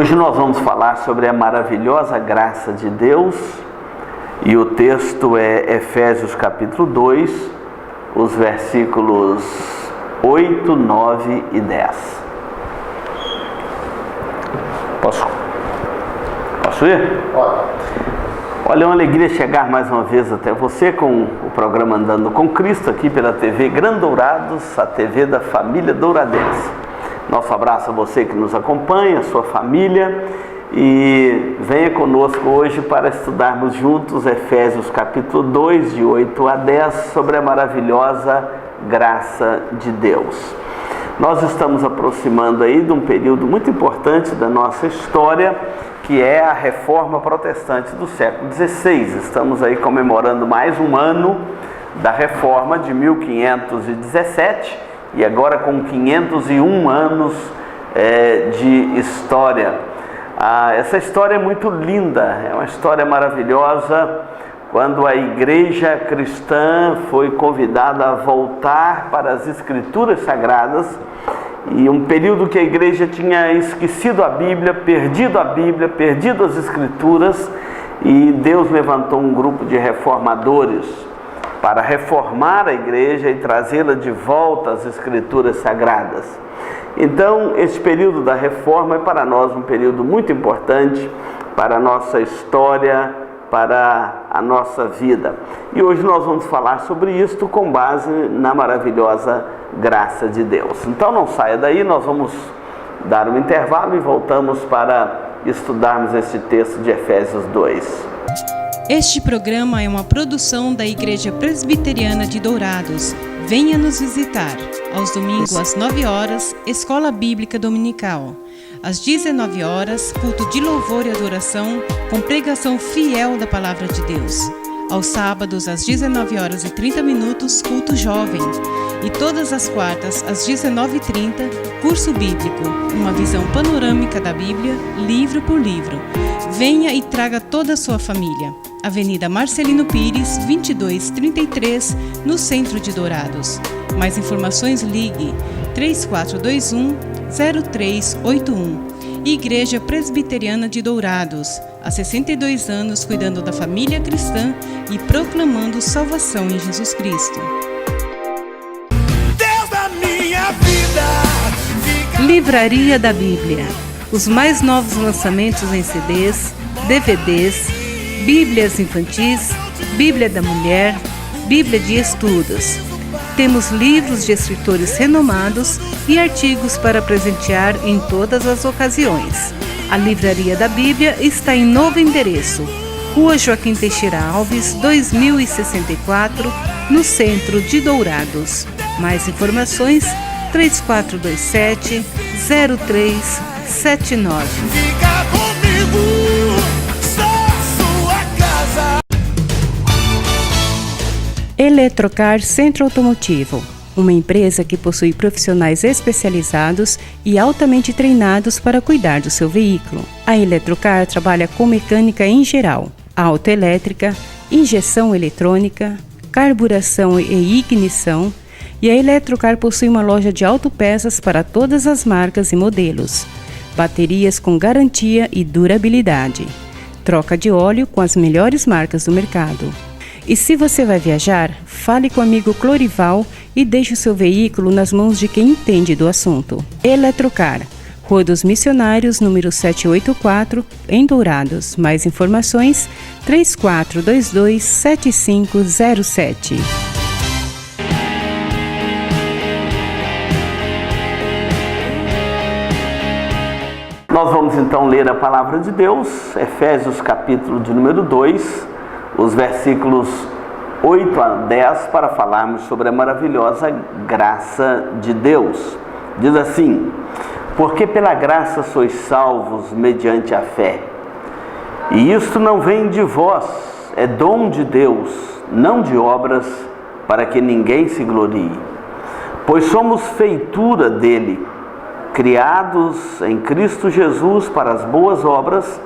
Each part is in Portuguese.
Hoje nós vamos falar sobre a maravilhosa graça de Deus e o texto é Efésios capítulo 2, os versículos 8, 9 e 10. Posso ir? Pode. Olha, é uma alegria chegar mais uma vez até você com o programa Andando com Cristo aqui pela TV Gran Dourados, a TV da família douradense. Nosso abraço a você que nos acompanha, a sua família, e venha conosco hoje para estudarmos juntos Efésios capítulo 2, de 8 a 10, sobre a maravilhosa graça de Deus. Nós estamos aproximando aí de um período muito importante da nossa história, que é a Reforma Protestante do século XVI. Estamos aí comemorando mais um ano da Reforma de 1517, e agora com 501 anos de história. Essa história é muito linda, é uma história maravilhosa, quando a igreja cristã foi convidada a voltar para as Escrituras Sagradas, e um período que a igreja tinha esquecido a Bíblia, perdido as Escrituras, e Deus levantou um grupo de reformadores para reformar a igreja e trazê-la de volta às Escrituras Sagradas. Então, esse período da reforma é para nós um período muito importante para a nossa história, para a nossa vida. E hoje nós vamos falar sobre isto com base na maravilhosa graça de Deus. Então não saia daí, nós vamos dar um intervalo e voltamos para estudarmos esse texto de Efésios 2. Este programa é uma produção da Igreja Presbiteriana de Dourados. Venha nos visitar. Aos domingos às 9 horas, Escola Bíblica Dominical. Às 19 horas, culto de louvor e adoração com pregação fiel da Palavra de Deus. Aos sábados, às 19 horas e 30 minutos, culto jovem. E todas as quartas, às 19h30, curso bíblico, uma visão panorâmica da Bíblia, livro por livro. Venha e traga toda a sua família. Avenida Marcelino Pires, 2233, no centro de Dourados. Mais informações, ligue 3421-0381. Igreja Presbiteriana de Dourados, há 62 anos cuidando da família cristã e proclamando salvação em Jesus Cristo. Deus da minha vida. Livraria da Bíblia. Os mais novos lançamentos em CDs, DVDs, Bíblias infantis, Bíblia da Mulher, Bíblia de Estudos. Temos livros de escritores renomados e artigos para presentear em todas as ocasiões. A Livraria da Bíblia está em novo endereço, Rua Joaquim Teixeira Alves, 2064, no centro de Dourados. Mais informações, 3427-0379. Fica comigo, sou sua casa. Eletrocar Centro Automotivo, uma empresa que possui profissionais especializados e altamente treinados para cuidar do seu veículo. A Eletrocar trabalha com mecânica em geral, autoelétrica, injeção eletrônica, carburação e ignição, e a Eletrocar possui uma loja de autopeças para todas as marcas e modelos, baterias com garantia e durabilidade, troca de óleo com as melhores marcas do mercado. E se você vai viajar, fale com o amigo Clorival e deixe o seu veículo nas mãos de quem entende do assunto. Eletrocar, Rua dos Missionários, número 784, em Dourados. Mais informações, 3422-7507. Nós vamos então ler a palavra de Deus, Efésios capítulo de número 2, os versículos 8 a 10, para falarmos sobre a maravilhosa graça de Deus. Diz assim: porque pela graça sois salvos mediante a fé. E isto não vem de vós, é dom de Deus, não de obras, para que ninguém se glorie. Pois somos feitura dele, criados em Cristo Jesus para as boas obras,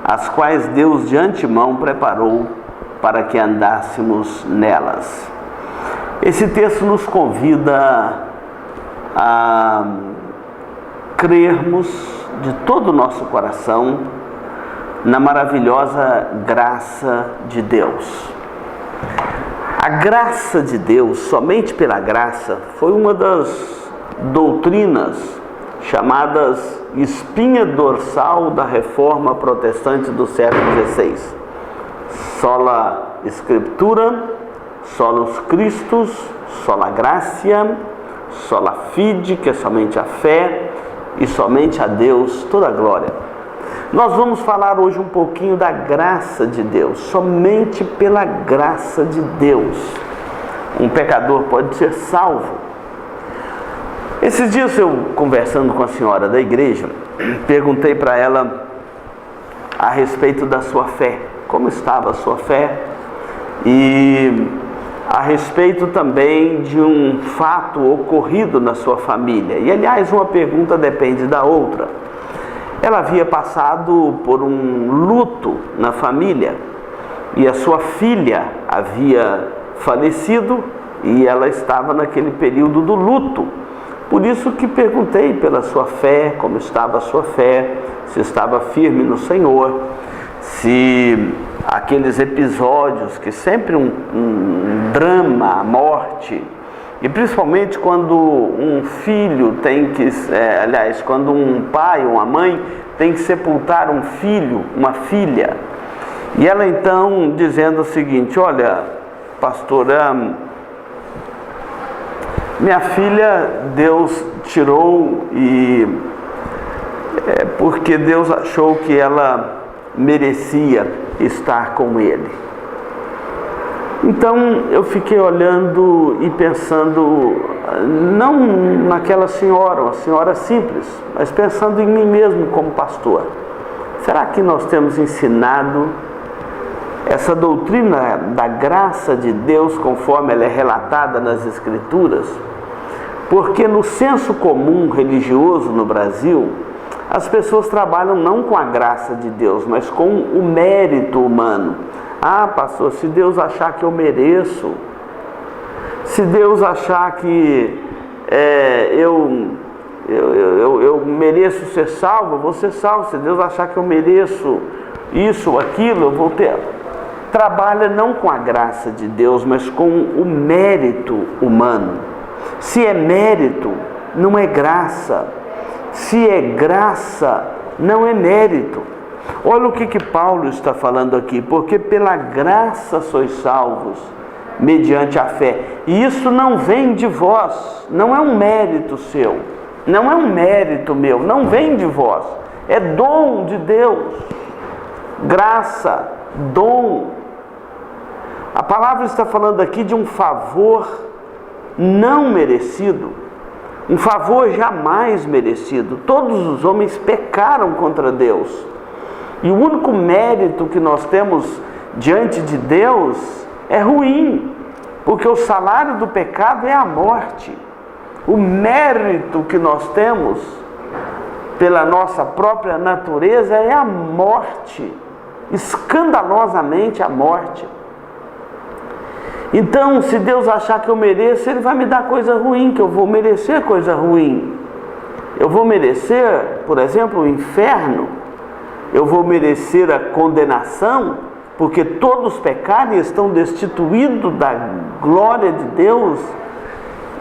as quais Deus de antemão preparou para que andássemos nelas. Esse texto nos convida a crermos de todo o nosso coração na maravilhosa graça de Deus. A graça de Deus, somente pela graça, foi uma das doutrinas chamadas espinha dorsal da reforma protestante do século XVI. Sola Scriptura, solus Christus, sola gratia, sola fide, que é somente a fé, e somente a Deus toda a glória. Nós vamos falar hoje um pouquinho da graça de Deus. Somente pela graça de Deus um pecador pode ser salvo. Esses dias eu, conversando com a senhora da igreja, perguntei para ela a respeito da sua fé, como estava a sua fé, e a respeito também de um fato ocorrido na sua família. E aliás, uma pergunta depende da outra. Ela havia passado por um luto na família e a sua filha havia falecido e ela estava naquele período do luto. Por isso que perguntei pela sua fé, como estava a sua fé, se estava firme no Senhor, se aqueles episódios que sempre um drama, a morte, e principalmente quando um filho tem que, quando um pai ou uma mãe tem que sepultar um filho, uma filha. E ela então dizendo o seguinte: olha, pastora, minha filha Deus tirou porque Deus achou que ela merecia estar com ele. Então eu fiquei olhando e pensando, não naquela senhora, uma senhora simples, mas pensando em mim mesmo como pastor. Será que nós temos ensinado essa doutrina da graça de Deus conforme ela é relatada nas Escrituras? Porque no senso comum religioso no Brasil, as pessoas trabalham não com a graça de Deus, mas com o mérito humano. Ah, pastor, se Deus achar que eu mereço, se Deus achar que eu mereço ser salvo, eu vou ser salvo. Se Deus achar que eu mereço isso ou aquilo, eu vou ter. Trabalha não com a graça de Deus, mas com o mérito humano. Se é mérito, não é graça. Se é graça, não é mérito. Olha o que Paulo está falando aqui: porque pela graça sois salvos, mediante a fé. E isso não vem de vós, não é um mérito seu, não é um mérito meu, não vem de vós, é dom de Deus. Graça, dom. A palavra está falando aqui de um favor não merecido, um favor jamais merecido. Todos os homens pecaram contra Deus. E o único mérito que nós temos diante de Deus é ruim, porque o salário do pecado é a morte. O mérito que nós temos pela nossa própria natureza é a morte, escandalosamente a morte. Então, se Deus achar que eu mereço, Ele vai me dar coisa ruim, que eu vou merecer coisa ruim. Eu vou merecer, por exemplo, o inferno. Eu vou merecer a condenação, porque todos pecaram e estão destituídos da glória de Deus,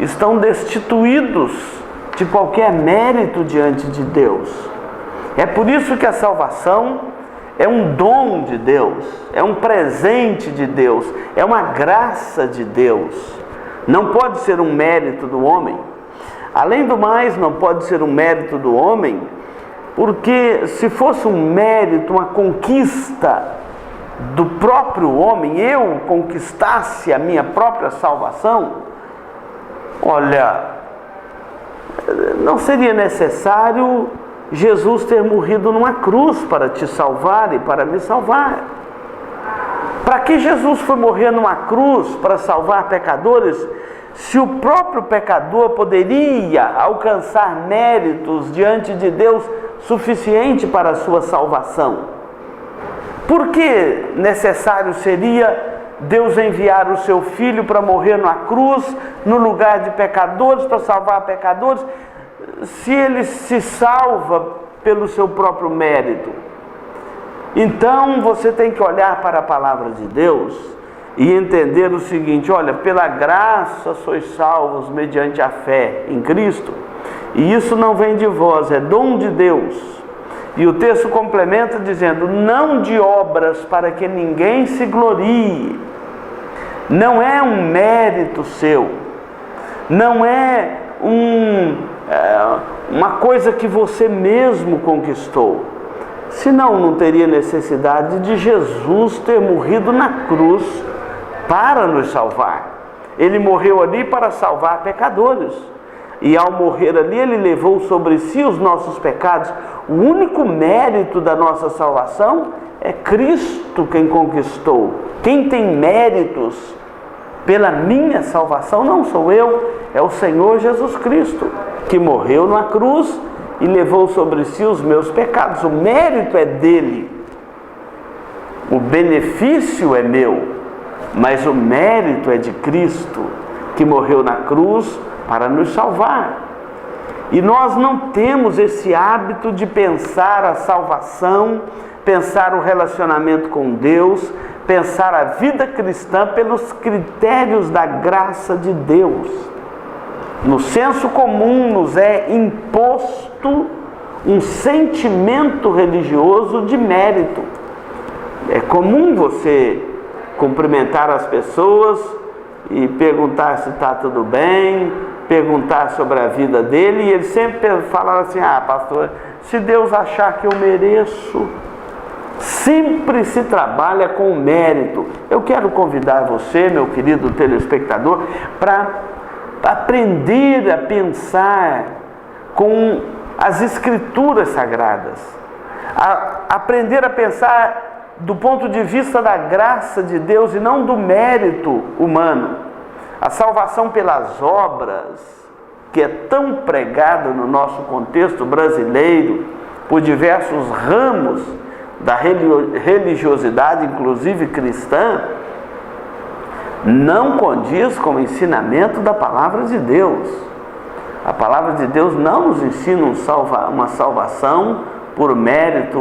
estão destituídos de qualquer mérito diante de Deus. É por isso que a salvação é um dom de Deus, é um presente de Deus, é uma graça de Deus. Não pode ser um mérito do homem. Além do mais, não pode ser um mérito do homem, porque se fosse um mérito, uma conquista do próprio homem, eu conquistasse a minha própria salvação, olha, não seria necessário Jesus ter morrido numa cruz para te salvar e para me salvar. Para que Jesus foi morrer numa cruz para salvar pecadores, se o próprio pecador poderia alcançar méritos diante de Deus suficiente para a sua salvação? Por que necessário seria Deus enviar o seu Filho para morrer na cruz, no lugar de pecadores, para salvar pecadores? se ele se salva pelo seu próprio mérito? Então você tem que olhar para a palavra de Deus e entender o seguinte: olha, pela graça sois salvos mediante a fé em Cristo, e isso não vem de vós, é dom de Deus. E o texto complementa dizendo: não de obras, para que ninguém se glorie. Não é um mérito seu, não é uma coisa que você mesmo conquistou. Senão não teria necessidade de Jesus ter morrido na cruz para nos salvar. Ele morreu ali para salvar pecadores. E ao morrer ali, ele levou sobre si os nossos pecados. O único mérito da nossa salvação é Cristo quem conquistou. Quem tem méritos pela minha salvação não sou eu, é o Senhor Jesus Cristo, que morreu na cruz e levou sobre si os meus pecados. O mérito é dele. O benefício é meu, mas o mérito é de Cristo, que morreu na cruz para nos salvar. E nós não temos esse hábito de pensar a salvação, pensar o relacionamento com Deus, pensar a vida cristã pelos critérios da graça de Deus. No senso comum nos é imposto um sentimento religioso de mérito. É comum você cumprimentar as pessoas e perguntar se está tudo bem, perguntar sobre a vida dele, e ele sempre falava assim: ah, pastor, se Deus achar que eu mereço. Sempre se trabalha com mérito. Eu quero convidar você, meu querido telespectador, para aprender a pensar com as Escrituras Sagradas, aprender a pensar do ponto de vista da graça de Deus e não do mérito humano. A salvação pelas obras, que é tão pregada no nosso contexto brasileiro, por diversos ramos da religiosidade, inclusive cristã, não condiz com o ensinamento da palavra de Deus. A palavra de Deus não nos ensina uma salvação por mérito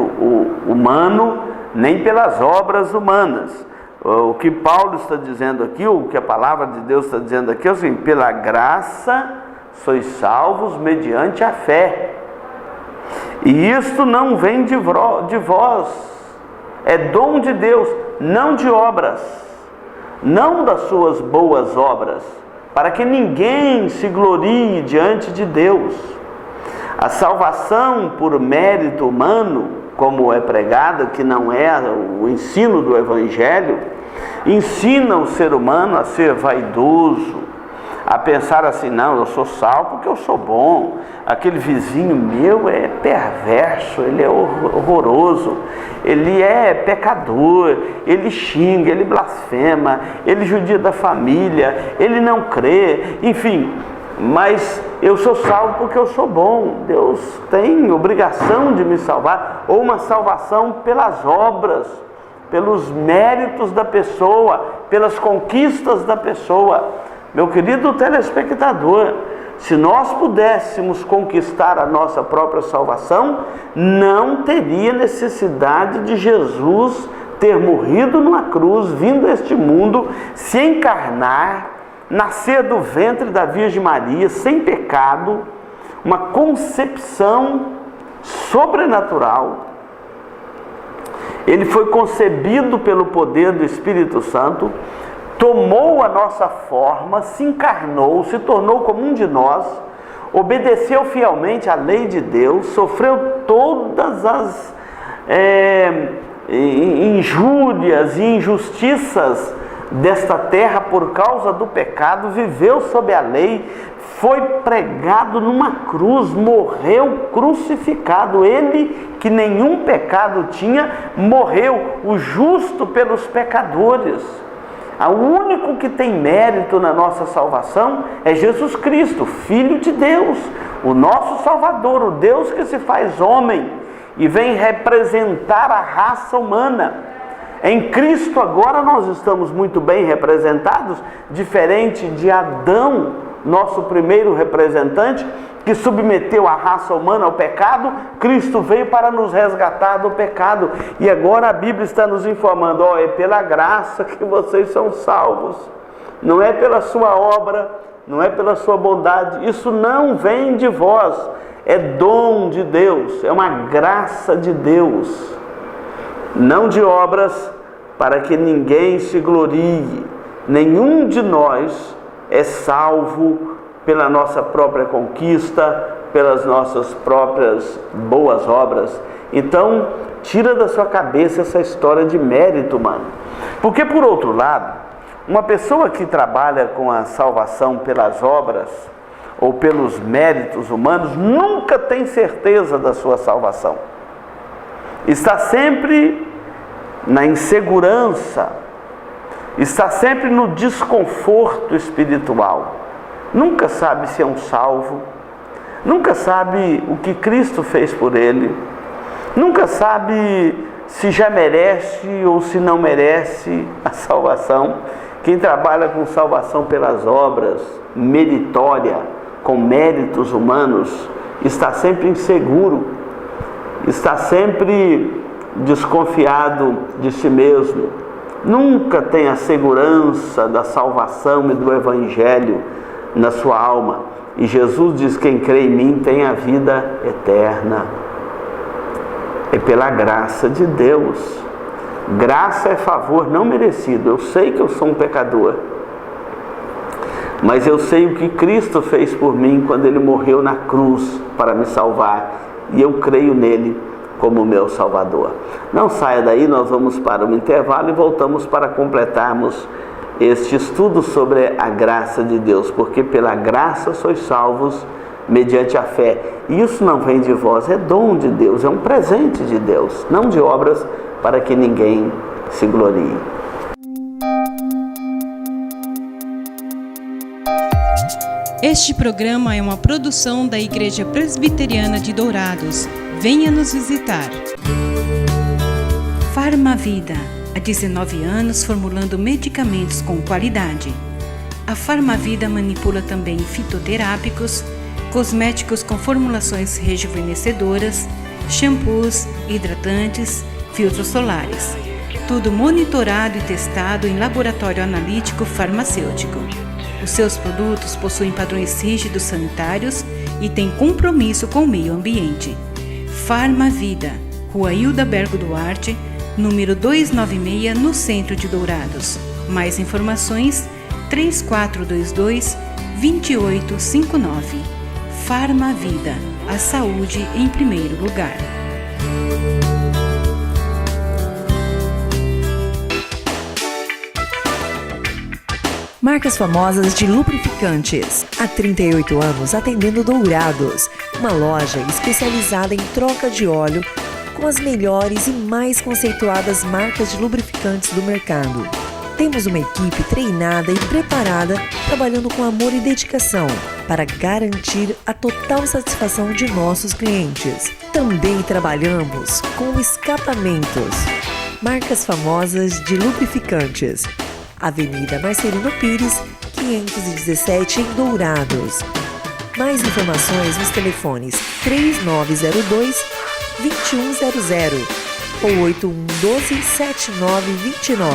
humano, nem pelas obras humanas. O que Paulo está dizendo aqui, o que a palavra de Deus está dizendo aqui é assim: pela graça sois salvos mediante a fé. E isto não vem de vós, é dom de Deus, não de obras, não das suas boas obras, para que ninguém se glorie diante de Deus. A salvação por mérito humano, como é pregada, que não é o ensino do Evangelho, ensina o ser humano a ser vaidoso, a pensar assim: não, eu sou salvo porque eu sou bom, aquele vizinho meu é perverso, ele é horroroso, ele é pecador, ele xinga, ele blasfema, ele judia da família, ele não crê, enfim, mas eu sou salvo porque eu sou bom. Deus tem obrigação de me salvar, ou uma salvação pelas obras, pelos méritos da pessoa, pelas conquistas da pessoa. Meu querido telespectador, se nós pudéssemos conquistar a nossa própria salvação, não teria necessidade de Jesus ter morrido numa cruz, vindo a este mundo, se encarnar, nascer do ventre da Virgem Maria, sem pecado, uma concepção sobrenatural. Ele foi concebido pelo poder do Espírito Santo, tomou a nossa forma, se encarnou, se tornou como um de nós, obedeceu fielmente à lei de Deus, sofreu todas as injúrias e injustiças desta terra por causa do pecado, viveu sob a lei, foi pregado numa cruz, morreu crucificado. Ele, que nenhum pecado tinha, morreu, o justo pelos pecadores. O único que tem mérito na nossa salvação é Jesus Cristo, Filho de Deus, o nosso Salvador, o Deus que se faz homem e vem representar a raça humana. Em Cristo agora nós estamos muito bem representados, diferente de Adão, nosso primeiro representante, que submeteu a raça humana ao pecado, Cristo veio para nos resgatar do pecado. E agora a Bíblia está nos informando, é pela graça que vocês são salvos. Não é pela sua obra, não é pela sua bondade. Isso não vem de vós, é dom de Deus, é uma graça de Deus. Não de obras, para que ninguém se glorie. Nenhum de nós é salvo pela nossa própria conquista, pelas nossas próprias boas obras. Então, tira da sua cabeça essa história de mérito humano. Porque, por outro lado, uma pessoa que trabalha com a salvação pelas obras ou pelos méritos humanos nunca tem certeza da sua salvação. Está sempre na insegurança, está sempre no desconforto espiritual. Nunca sabe se é um salvo, nunca sabe o que Cristo fez por ele, nunca sabe se já merece ou se não merece a salvação. Quem trabalha com salvação pelas obras, meritória, com méritos humanos, está sempre inseguro, está sempre desconfiado de si mesmo, nunca tem a segurança da salvação e do Evangelho na sua alma. E Jesus diz: quem crê em mim tem a vida eterna. É pela graça de Deus. Graça é favor não merecido. Eu sei que eu sou um pecador, mas eu sei o que Cristo fez por mim quando Ele morreu na cruz para me salvar, e eu creio nele como meu Salvador. Não saia daí, nós vamos para um intervalo e voltamos para completarmos este estudo sobre a graça de Deus, porque pela graça sois salvos mediante a fé. E isso não vem de vós, é dom de Deus, é um presente de Deus, não de obras, para que ninguém se glorie. Este programa é uma produção da Igreja Presbiteriana de Dourados. Venha nos visitar. Farmavida, há 19 anos formulando medicamentos com qualidade. A Farmavida manipula também fitoterápicos, cosméticos com formulações rejuvenescedoras, shampoos, hidratantes, filtros solares. Tudo monitorado e testado em laboratório analítico farmacêutico. Os seus produtos possuem padrões rígidos sanitários e têm compromisso com o meio ambiente. Farmavida, Rua Hildabergo Duarte, número 296, no centro de Dourados. Mais informações, 3422-2859. Farmavida, a saúde em primeiro lugar. Marcas famosas de lubrificantes. Há 38 anos atendendo Dourados, uma loja especializada em troca de óleo com as melhores e mais conceituadas marcas de lubrificantes do mercado. Temos uma equipe treinada e preparada, trabalhando com amor e dedicação para garantir a total satisfação de nossos clientes. Também trabalhamos com escapamentos. Marcas famosas de lubrificantes. Avenida Marcelino Pires, 517, em Dourados. Mais informações nos telefones 3902-2100 ou 8112-7929.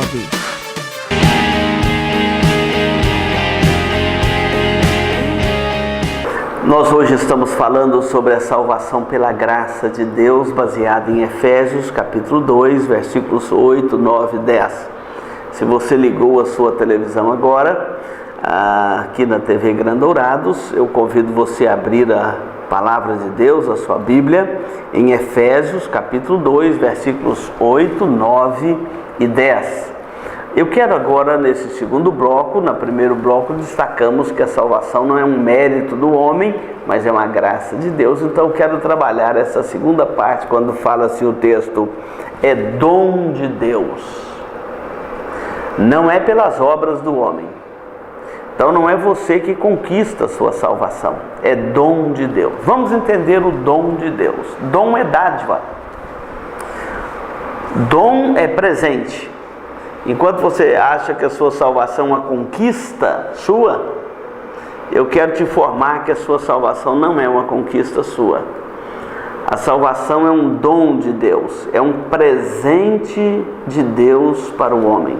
Nós hoje estamos falando sobre a salvação pela graça de Deus, baseada em Efésios, capítulo 2, versículos 8, 9 e 10. Se você ligou a sua televisão agora, aqui na TV Grandourados, eu convido você a abrir a Palavra de Deus, a sua Bíblia, em Efésios, capítulo 2, versículos 8, 9 e 10. Eu quero agora, nesse segundo bloco, no primeiro bloco, destacamos que a salvação não é um mérito do homem, mas é uma graça de Deus. Então eu quero trabalhar essa segunda parte, quando fala assim o texto, é dom de Deus. Não é pelas obras do homem. Então não é você que conquista a sua salvação, é dom de Deus. Vamos entender o dom de Deus. Dom é dádiva. Dom é presente. Enquanto você acha que a sua salvação é uma conquista sua, eu quero te informar que a sua salvação não é uma conquista sua. A salvação é um dom de Deus, é um presente de Deus para o homem.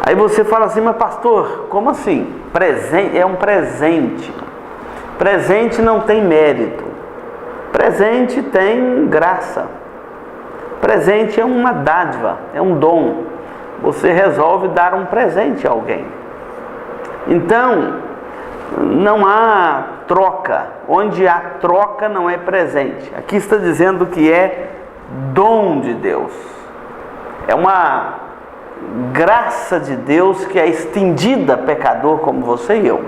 Aí você fala assim, mas pastor, como assim? Presente, é um presente. Presente não tem mérito. Presente tem graça. Presente é uma dádiva, é um dom. Você resolve dar um presente a alguém. Então, não há troca. Onde há troca não é presente. Aqui está dizendo que é dom de Deus. É uma graça de Deus que é estendida a pecador como você e eu.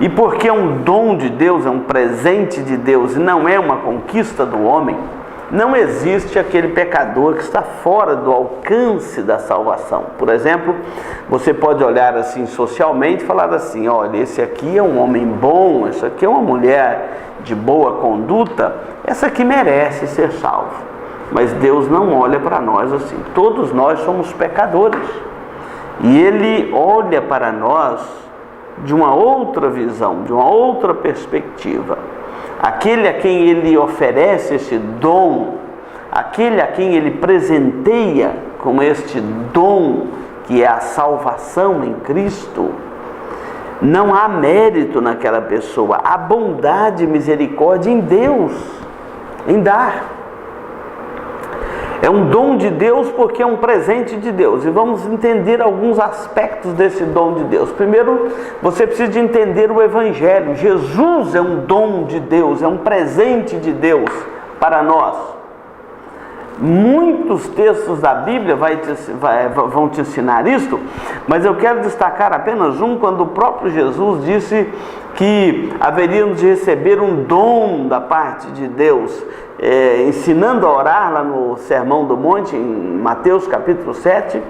E porque é um dom de Deus, é um presente de Deus e não é uma conquista do homem, não existe aquele pecador que está fora do alcance da salvação. Por exemplo, você pode olhar assim socialmente e falar assim, olha, esse aqui é um homem bom, essa aqui é uma mulher de boa conduta, essa aqui merece ser salvo. Mas Deus não olha para nós assim. Todos nós somos pecadores. E Ele olha para nós de uma outra visão, de uma outra perspectiva. Aquele a quem Ele oferece esse dom, aquele a quem Ele presenteia com este dom, que é a salvação em Cristo, não há mérito naquela pessoa, há bondade e misericórdia em Deus, em dar. É um dom de Deus porque é um presente de Deus. E vamos entender alguns aspectos desse dom de Deus. Primeiro, você precisa de entender o Evangelho. Jesus é um dom de Deus, é um presente de Deus para nós. Muitos textos da Bíblia vão te ensinar isto, mas eu quero destacar apenas um, quando o próprio Jesus disse que haveríamos de receber um dom da parte de Deus, ensinando a orar lá no Sermão do Monte, em Mateus capítulo 7,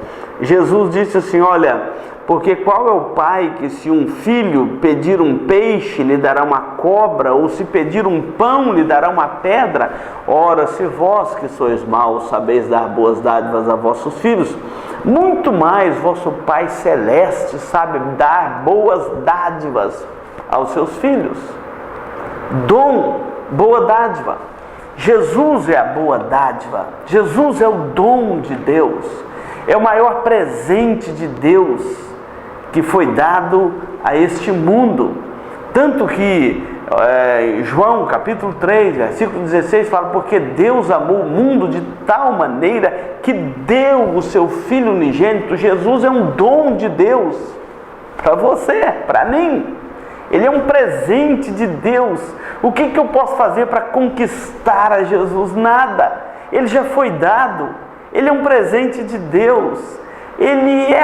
Jesus disse assim, olha, porque qual é o pai que se um filho pedir um peixe lhe dará uma cobra, ou se pedir um pão lhe dará uma pedra? Ora, se vós que sois maus sabeis dar boas dádivas a vossos filhos, muito mais vosso Pai Celeste sabe dar boas dádivas aos seus filhos. Dom, boa dádiva. Jesus é a boa dádiva. Jesus é o dom de Deus. É o maior presente de Deus que foi dado a este mundo. Tanto que João capítulo 3, versículo 16 fala, porque Deus amou o mundo de tal maneira que deu o seu Filho unigênito. Jesus é um dom de Deus para você, para mim. Ele é um presente de Deus. O que eu posso fazer para conquistar a Jesus? Nada. Ele já foi dado. Ele é um presente de Deus. Ele é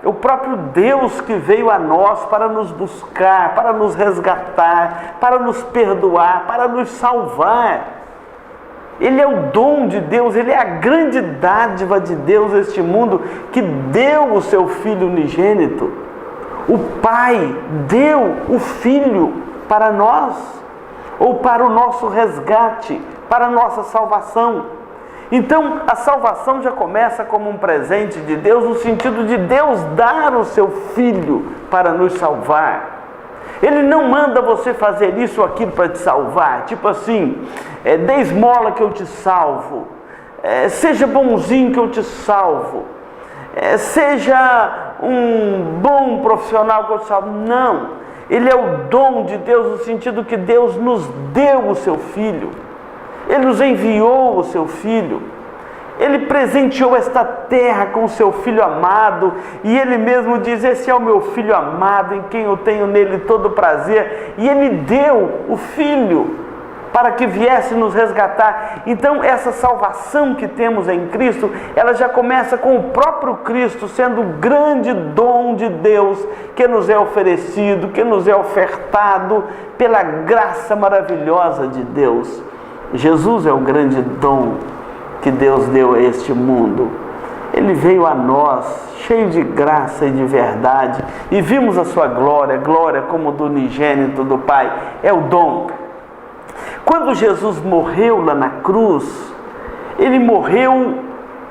o próprio Deus que veio a nós para nos buscar, para nos resgatar, para nos perdoar, para nos salvar. Ele é o dom de Deus, Ele é a grande dádiva de Deus a este mundo, que deu o seu Filho unigênito. O Pai deu o Filho para nós, ou para o nosso resgate, para a nossa salvação. Então, a salvação já começa como um presente de Deus, no sentido de Deus dar o seu Filho para nos salvar. Ele não manda você fazer isso ou aquilo para te salvar, tipo assim, dê esmola que eu te salvo, seja bonzinho que eu te salvo, seja um bom profissional que eu te salvo. Não, Ele é o dom de Deus no sentido que Deus nos deu o seu Filho. Ele nos enviou o seu Filho. Ele presenteou esta terra com o seu Filho amado. E Ele mesmo diz, esse é o meu Filho amado, em quem eu tenho nele todo prazer. E Ele deu o Filho para que viesse nos resgatar. Então essa salvação que temos em Cristo, ela já começa com o próprio Cristo sendo o grande dom de Deus que nos é oferecido, que nos é ofertado pela graça maravilhosa de Deus. Jesus é o grande dom que Deus deu a este mundo. Ele veio a nós cheio de graça e de verdade, e vimos a sua glória, glória como do unigênito do Pai. É o dom. Quando Jesus morreu lá na cruz, Ele morreu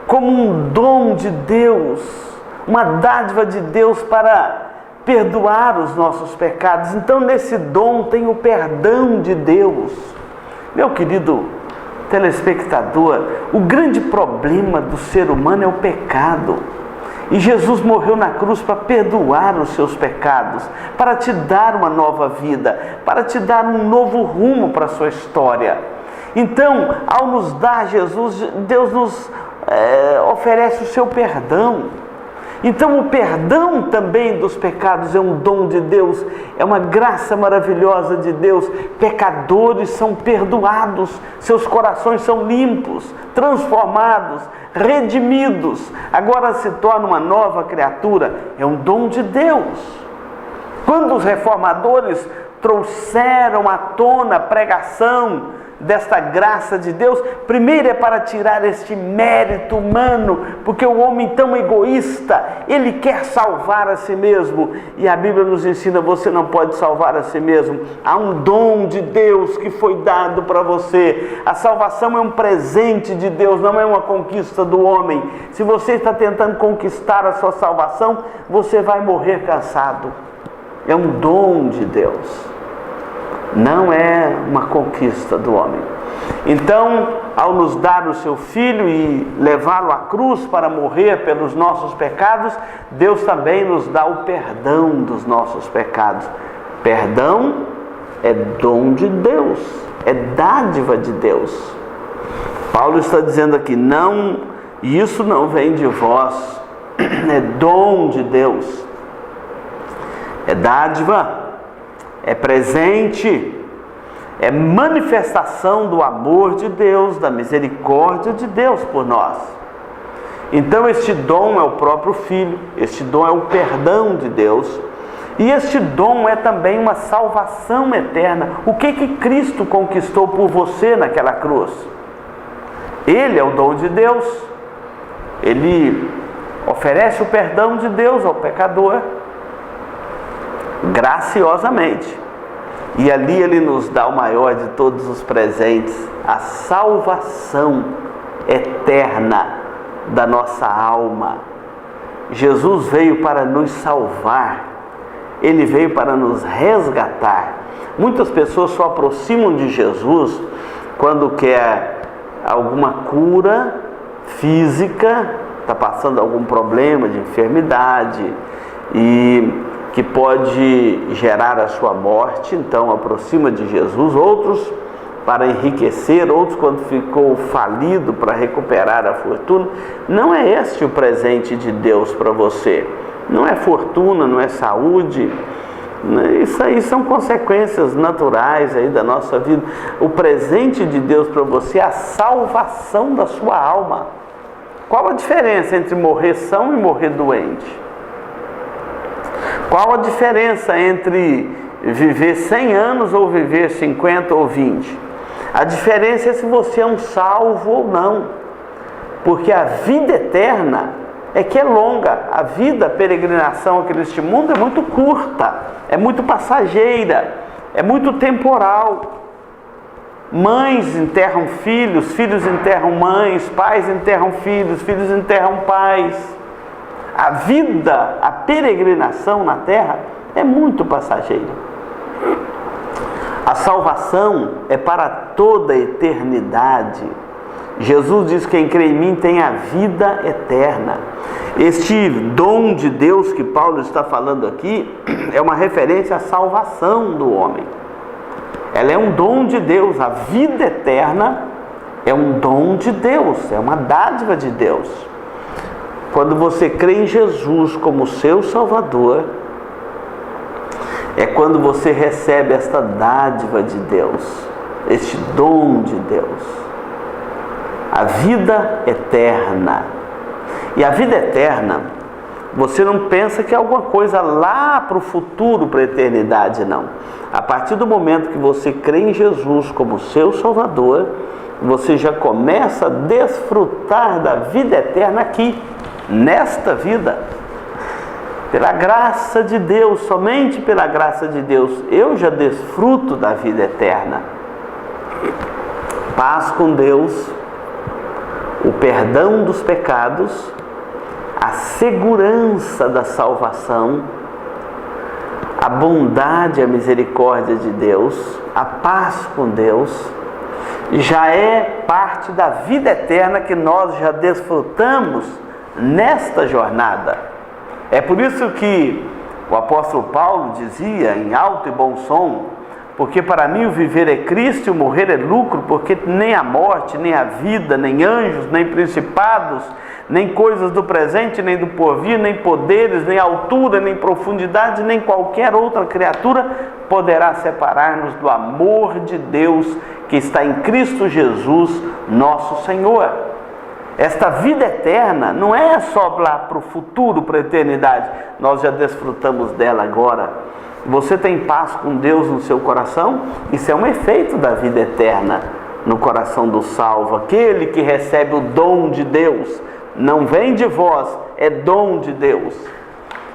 como um dom de Deus, uma dádiva de Deus para perdoar os nossos pecados. Então, nesse dom tem o perdão de Deus. Meu querido telespectador, o grande problema do ser humano é o pecado. E Jesus morreu na cruz para perdoar os seus pecados, para te dar uma nova vida, para te dar um novo rumo para a sua história. Então, ao nos dar Jesus, Deus nos oferece o seu perdão. Então, o perdão também dos pecados é um dom de Deus, é uma graça maravilhosa de Deus. Pecadores são perdoados, seus corações são limpos, transformados, redimidos, agora se torna uma nova criatura. É um dom de Deus. Quando os reformadores trouxeram à tona a pregação desta graça de Deus, primeiro é para tirar este mérito humano, porque o homem tão egoísta, ele quer salvar a si mesmo, e a Bíblia nos ensina: você não pode salvar a si mesmo, há um dom de Deus que foi dado para você. A salvação é um presente de Deus, não é uma conquista do homem. Se você está tentando conquistar a sua salvação, você vai morrer cansado. É um dom de Deus, não é uma conquista do homem. Então, ao nos dar o seu Filho e levá-lo à cruz para morrer pelos nossos pecados, Deus também nos dá o perdão dos nossos pecados. Perdão é dom de Deus, é dádiva de Deus. Paulo está dizendo aqui: não, isso não vem de vós, é dom de Deus, é dádiva, é presente, é manifestação do amor de Deus, da misericórdia de Deus por nós. Então, este dom é o próprio Filho, este dom é o perdão de Deus, e este dom é também uma salvação eterna. O que Cristo conquistou por você naquela cruz? Ele é o dom de Deus, ele oferece o perdão de Deus ao pecador, graciosamente, e ali ele nos dá o maior de todos os presentes, a salvação eterna da nossa alma. Jesus veio para nos salvar, ele veio para nos resgatar. Muitas pessoas só aproximam de Jesus quando quer alguma cura física, está passando algum problema de enfermidade e que pode gerar a sua morte, então aproxima de Jesus. Outros para enriquecer, outros quando ficou falido para recuperar a fortuna. Não é este o presente de Deus para você, não é fortuna, não é saúde, isso aí são consequências naturais aí da nossa vida. O presente de Deus para você é a salvação da sua alma. Qual a diferença entre morrer são e morrer doente? Qual a diferença entre viver 100 anos ou viver 50 ou 20? A diferença é se você é um salvo ou não. Porque a vida eterna é que é longa. A vida, a peregrinação aqui neste mundo é muito curta, é muito passageira, é muito temporal. Mães enterram filhos, filhos enterram mães, pais enterram filhos, filhos enterram pais. A vida, a peregrinação na terra é muito passageira. A salvação é para toda a eternidade. Jesus diz: quem crê em mim tem a vida eterna. Este dom de Deus que Paulo está falando aqui é uma referência à salvação do homem. Ela é um dom de Deus. A vida eterna é um dom de Deus, é uma dádiva de Deus. Quando você crê em Jesus como seu Salvador, é quando você recebe esta dádiva de Deus, este dom de Deus, a vida eterna. E a vida eterna, você não pensa que é alguma coisa lá para o futuro, para a eternidade, não. A partir do momento que você crê em Jesus como seu Salvador, você já começa a desfrutar da vida eterna aqui, nesta vida, pela graça de Deus, somente pela graça de Deus, eu já desfruto da vida eterna. Paz com Deus, o perdão dos pecados, a segurança da salvação, a bondade e a misericórdia de Deus, a paz com Deus, já é parte da vida eterna que nós já desfrutamos nesta jornada. É por isso que o apóstolo Paulo dizia em alto e bom som: porque para mim o viver é Cristo e o morrer é lucro, porque nem a morte, nem a vida, nem anjos, nem principados, nem coisas do presente, nem do porvir, nem poderes, nem altura, nem profundidade, nem qualquer outra criatura poderá separar-nos do amor de Deus que está em Cristo Jesus, nosso Senhor. Esta vida eterna não é só lá para o futuro, para a eternidade. Nós já desfrutamos dela agora. Você tem paz com Deus no seu coração? Isso é um efeito da vida eterna no coração do salvo. Aquele que recebe o dom de Deus, não vem de vós, é dom de Deus.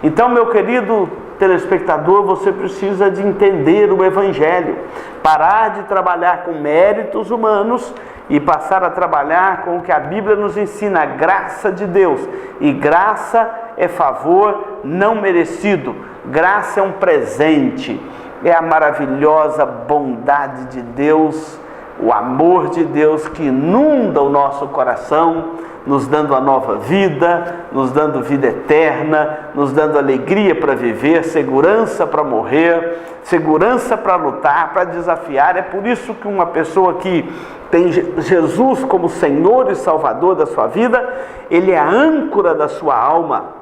Então, meu querido telespectador, você precisa de entender o Evangelho, parar de trabalhar com méritos humanos e passar a trabalhar com o que a Bíblia nos ensina, a graça de Deus. E graça é favor não merecido, graça é um presente, é a maravilhosa bondade de Deus, o amor de Deus que inunda o nosso coração, nos dando a nova vida, nos dando vida eterna, nos dando alegria para viver, segurança para morrer, segurança para lutar, para desafiar. É por isso que uma pessoa que tem Jesus como Senhor e Salvador da sua vida, ele é a âncora da sua alma.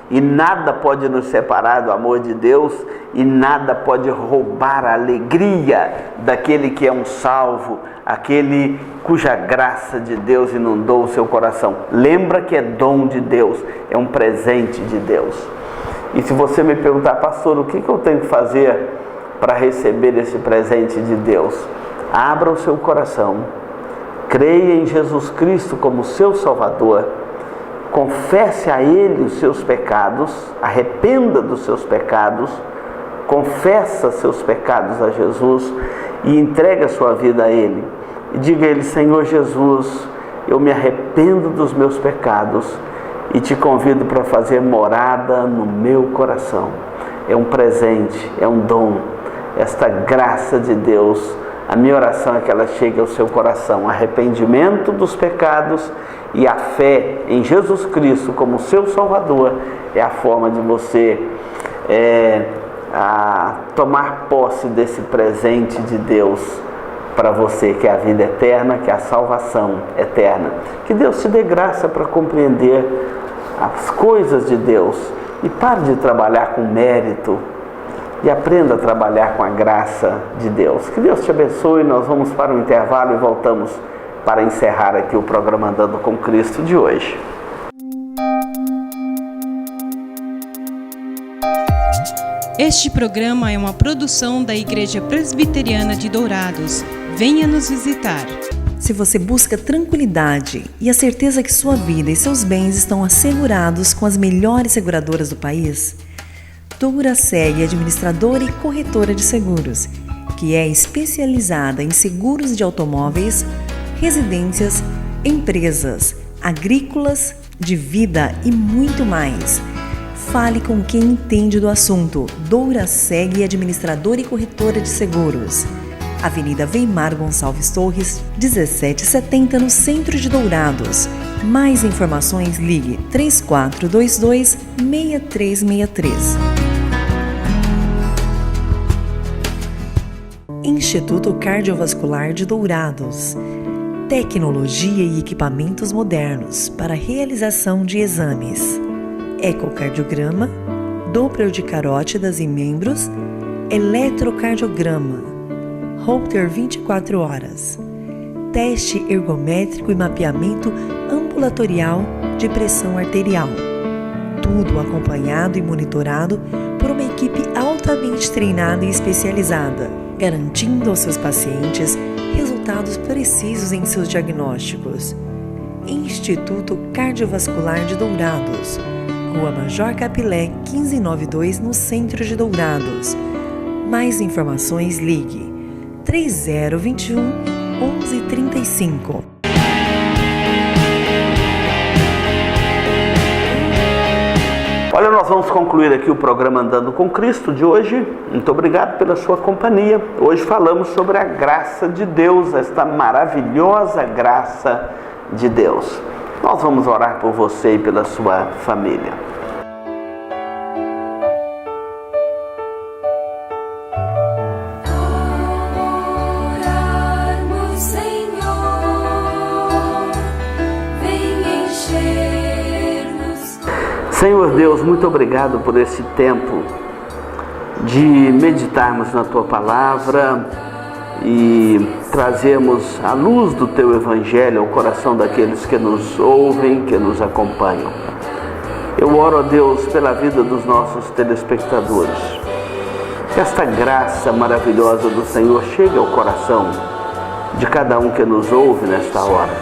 E nada pode nos separar do amor de Deus, e nada pode roubar a alegria daquele que é um salvo, aquele cuja graça de Deus inundou o seu coração. Lembra que é dom de Deus, é um presente de Deus. E se você me perguntar: pastor, o que eu tenho que fazer para receber esse presente de Deus? Abra o seu coração, creia em Jesus Cristo como seu Salvador, confesse a Ele os seus pecados, arrependa dos seus pecados, confessa seus pecados a Jesus e entregue a sua vida a Ele. E diga a Ele: Senhor Jesus, eu me arrependo dos meus pecados e te convido para fazer morada no meu coração. É um presente, é um dom, esta graça de Deus. A minha oração é que ela chegue ao seu coração, arrependimento dos pecados e a fé em Jesus Cristo como seu Salvador é a forma de você tomar posse desse presente de Deus para você, que é a vida eterna, que é a salvação eterna. Que Deus te dê graça para compreender as coisas de Deus e pare de trabalhar com mérito e aprenda a trabalhar com a graça de Deus. Que Deus te abençoe. Nós vamos para um intervalo e voltamos para encerrar aqui o programa Andando com Cristo de hoje. Este programa é uma produção da Igreja Presbiteriana de Dourados. Venha nos visitar. Se você busca tranquilidade e a certeza que sua vida e seus bens estão assegurados com as melhores seguradoras do país, Douraseg, administradora e corretora de seguros, que é especializada em seguros de automóveis, residências, empresas, agrícolas, de vida e muito mais. Fale com quem entende do assunto. Douraseg, administradora e corretora de seguros. Avenida Weimar Gonçalves Torres, 1770, no centro de Dourados. Mais informações, ligue 3422-6363. Instituto Cardiovascular de Dourados. Tecnologia e equipamentos modernos para realização de exames. Ecocardiograma, Doppler de carótidas e membros, eletrocardiograma, Holter 24 horas, teste ergométrico e mapeamento ambulatorial de pressão arterial. Tudo acompanhado e monitorado por uma equipe altamente treinada e especializada, garantindo aos seus pacientes resultados precisos em seus diagnósticos. Instituto Cardiovascular de Dourados, Rua Major Capilé, 1592, no centro de Dourados. Mais informações, ligue 3021 1135. Olha, nós Nós vamos concluir aqui o programa Andando com Cristo de hoje. Muito obrigado pela sua companhia. Hoje falamos sobre a graça de Deus, esta maravilhosa graça de Deus. Nós vamos orar por você e pela sua família. Senhor Deus, muito obrigado por esse tempo de meditarmos na Tua Palavra e trazermos a luz do Teu Evangelho ao coração daqueles que nos ouvem, que nos acompanham. Eu oro a Deus pela vida dos nossos telespectadores. Que esta graça maravilhosa do Senhor chegue ao coração de cada um que nos ouve nesta hora.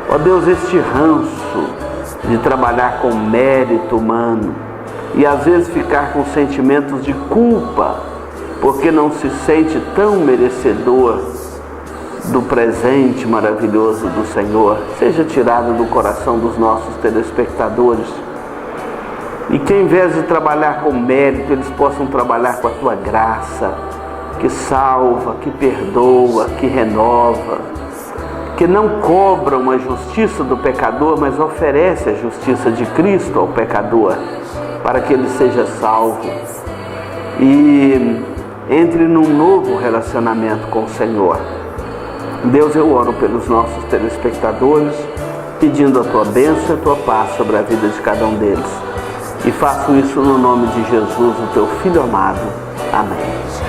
Ó Deus, este ranço de trabalhar com mérito humano e às vezes ficar com sentimentos de culpa porque não se sente tão merecedor do presente maravilhoso do Senhor, seja tirado do coração dos nossos telespectadores e que, em vez de trabalhar com mérito, eles possam trabalhar com a Tua graça, que salva, que perdoa, que renova, que não cobra uma justiça do pecador, mas oferece a justiça de Cristo ao pecador, para que ele seja salvo e entre num novo relacionamento com o Senhor. Deus, eu oro pelos nossos telespectadores, pedindo a Tua bênção e a Tua paz sobre a vida de cada um deles. E faço isso no nome de Jesus, o Teu Filho amado. Amém.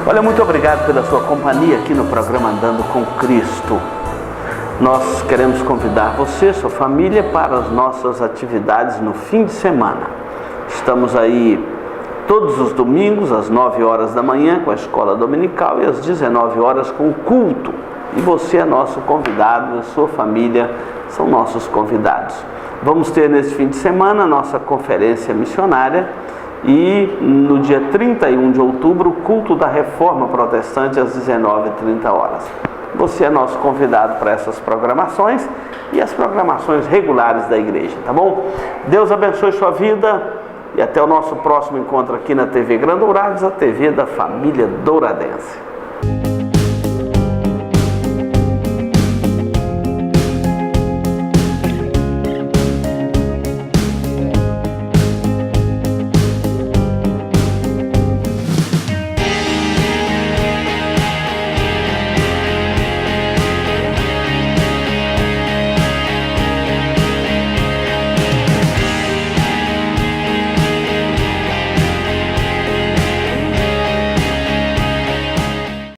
Olha, muito obrigado pela sua companhia aqui no programa Andando com Cristo. Nós queremos convidar você, sua família, para as nossas atividades no fim de semana. Estamos aí todos os domingos, às 9 horas da manhã, com a escola dominical e às 19 horas com o culto. E você é nosso convidado, a sua família são nossos convidados. Vamos ter nesse fim de semana a nossa conferência missionária e no dia 31 de outubro o culto da Reforma Protestante às 19h30. Você é nosso convidado para essas programações e as programações regulares da igreja, tá bom? Deus abençoe sua vida e até o nosso próximo encontro aqui na TV Grandourados, a TV da família douradense.